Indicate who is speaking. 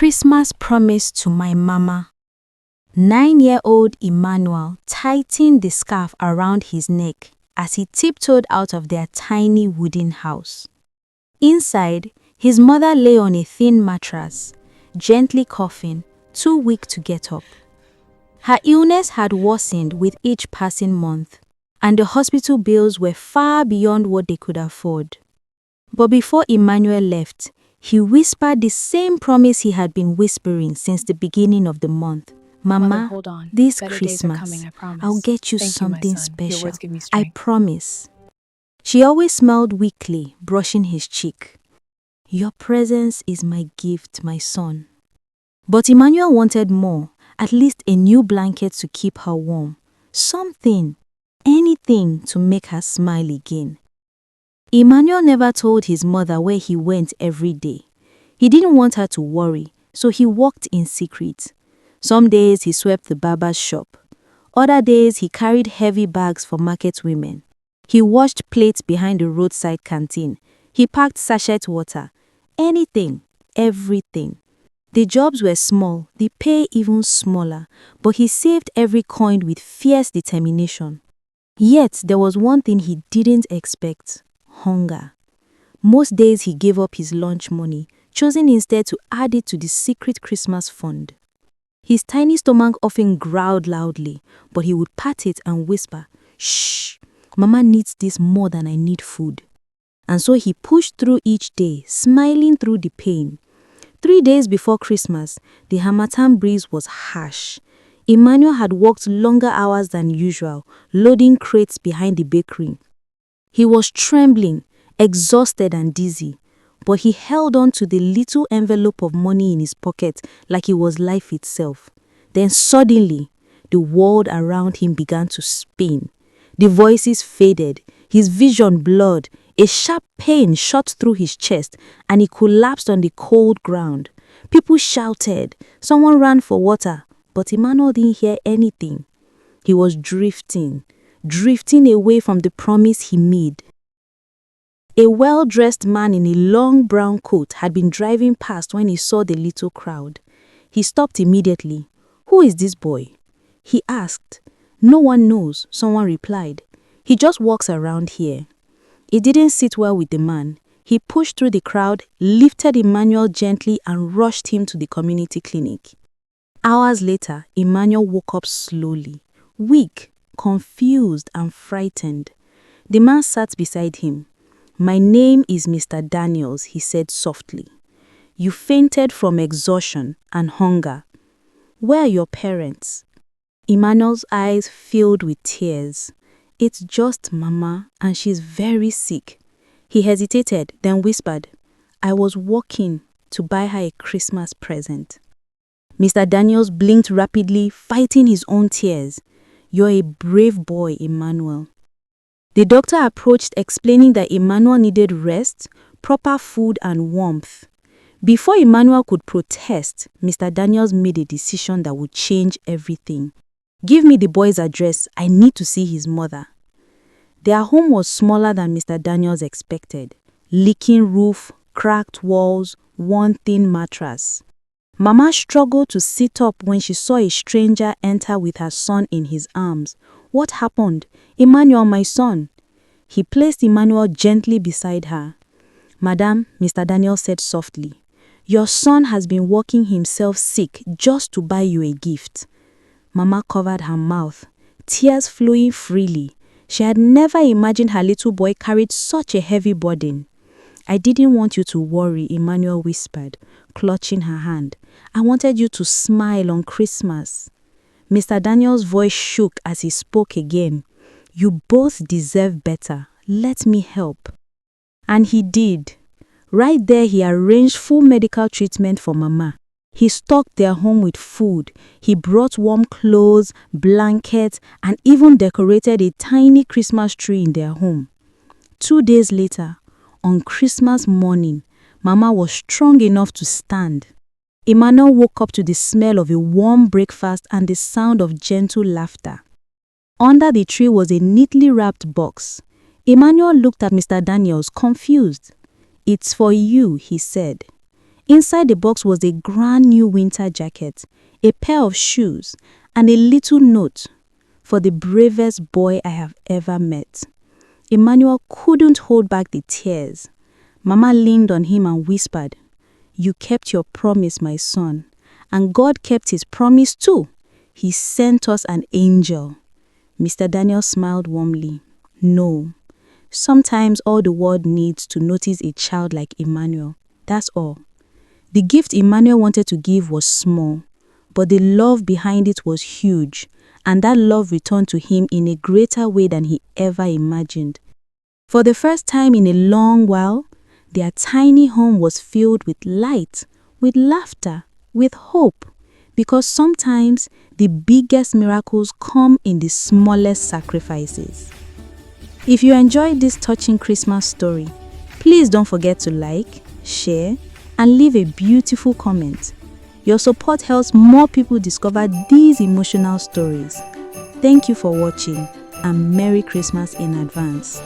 Speaker 1: Christmas promise to my mama. 9-year-old Emmanuel tightened the scarf around his neck as he tiptoed out of their tiny wooden house. Inside, his mother lay on a thin mattress, gently coughing, too weak to get up. Her illness had worsened with each passing month, and the hospital bills were far beyond what they could afford. But before Emmanuel left, he whispered the same promise he had been whispering since the beginning of the month. Mama,
Speaker 2: hold on.
Speaker 1: this
Speaker 2: Better days are
Speaker 1: Christmas,
Speaker 2: coming, I promise.
Speaker 1: I'll get you
Speaker 2: Thank you, my
Speaker 1: something
Speaker 2: son. Your
Speaker 1: special.
Speaker 2: words give me
Speaker 1: I
Speaker 2: strength.
Speaker 1: promise. She always smiled weakly, brushing his cheek. Your presence is my gift, my son. But Emmanuel wanted more, at least a new blanket to keep her warm. Something, anything to make her smile again. Emmanuel never told his mother where he went every day. He didn't want her to worry, so he walked in secret. Some days he swept the barber's shop. Other days he carried heavy bags for market women. He washed plates behind the roadside canteen. He packed sachet water. Anything, everything. The jobs were small, the pay even smaller, but he saved every coin with fierce determination. Yet there was one thing he didn't expect: hunger. Most days he gave up his lunch money, choosing instead to add it to the secret Christmas fund. His tiny stomach often growled loudly, but he would pat it and whisper, "Shh, Mama needs this more than I need food." And so he pushed through each day, smiling through the pain. 3 days before Christmas, the harmattan breeze was harsh. Emmanuel had worked longer hours than usual, loading crates behind the bakery. He was trembling, exhausted and dizzy, but he held on to the little envelope of money in his pocket like it was life itself. Then suddenly, the world around him began to spin. The voices faded, his vision blurred, a sharp pain shot through his chest, and he collapsed on the cold ground. People shouted, someone ran for water, but Emmanuel didn't hear anything. He was drifting away from the promise he made. A well-dressed man in a long brown coat had been driving past when he saw the little crowd. He stopped immediately. "Who is this boy?" he asked. "No one knows," someone replied. "He just walks around here." It didn't sit well with the man. He pushed through the crowd, lifted Emmanuel gently and rushed him to the community clinic. Hours later, Emmanuel woke up slowly, weak, confused and frightened. The man sat beside him. "My name is Mr. Daniels," he said softly. "You fainted from exhaustion and hunger. Where are your parents?" Emmanuel's eyes filled with tears. "It's just Mama, and she's very sick." He hesitated, then whispered, "I was walking to buy her a Christmas present." Mr. Daniels blinked rapidly, fighting his own tears. "You're a brave boy, Emmanuel." The doctor approached, explaining that Emmanuel needed rest, proper food and warmth. Before Emmanuel could protest, Mr. Daniels made a decision that would change everything. "Give me the boy's address. I need to see his mother." Their home was smaller than Mr. Daniels expected. Leaking roof, cracked walls, one thin mattress. Mama struggled to sit up when she saw a stranger enter with her son in his arms. "What happened?" "Emmanuel, my son." He placed Emmanuel gently beside her. "Madam," Mr. Daniel said softly, "your son has been working himself sick just to buy you a gift." Mama covered her mouth, tears flowing freely. She had never imagined her little boy carried such a heavy burden. "I didn't want you to worry," Emmanuel whispered, clutching her hand. "I wanted you to smile on Christmas." Mr. Daniel's voice shook as he spoke again. "You both deserve better. Let me help." And he did. Right there, he arranged full medical treatment for Mama. He stocked their home with food. He brought warm clothes, blankets, and even decorated a tiny Christmas tree in their home. 2 days later, on Christmas morning, Mama was strong enough to stand. Emmanuel woke up to the smell of a warm breakfast and the sound of gentle laughter. Under the tree was a neatly wrapped box. Emmanuel looked at Mr. Daniels, confused. "It's for you," he said. Inside the box was a brand new winter jacket, a pair of shoes, and a little note: "For the bravest boy I have ever met." Emmanuel couldn't hold back the tears. Mama leaned on him and whispered, "You kept your promise, my son. And God kept his promise too. He sent us an angel." Mr. Daniel smiled warmly. "No. Sometimes all the world needs to notice a child like Emmanuel. That's all." The gift Emmanuel wanted to give was small, but the love behind it was huge, and that love returned to him in a greater way than he ever imagined. For the first time in a long while, their tiny home was filled with light, with laughter, with hope, because sometimes the biggest miracles come in the smallest sacrifices. If you enjoyed this touching Christmas story, please don't forget to like, share, and leave a beautiful comment. Your support helps more people discover these emotional stories. Thank you for watching, and Merry Christmas in advance.